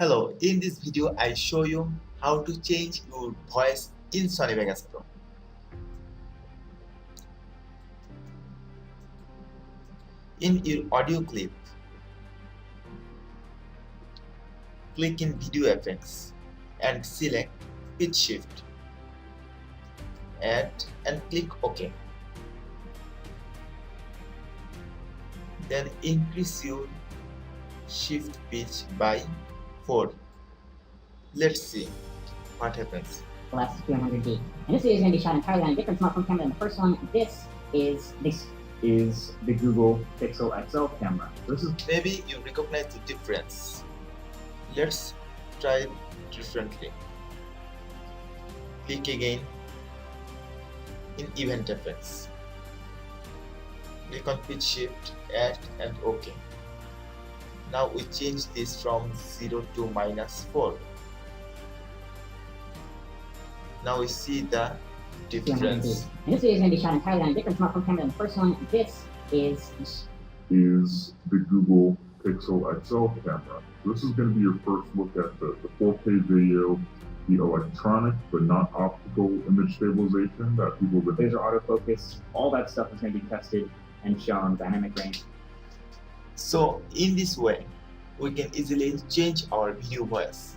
Hello, in this video I show you how to change your voice in Sony Vegas Pro. In your audio clip, click in Video Effects and select Pitch Shift. Add and click OK. Then increase your shift pitch by 4. Let's see what happens. Less 200D. And this video is going to be shot entirely on a different smartphone camera than the first one. This is the Google Pixel XL camera. This is Maybe you recognize the difference. Let's try it differently. Click again in Event Effects. Click on Pitch Shift, Add and OK. Now we change this from 0 to -4. Now we see the 200D. difference. And this video is going to be shot entirely on a different smartphone camera than the first one. This is the Google Pixel XL camera. This is going to be your first look at the 4K video, the electronic but not optical image stabilization that people with laser autofocus, all that stuff is going to be tested and shown dynamic range. So in this way, we can easily change our video voice.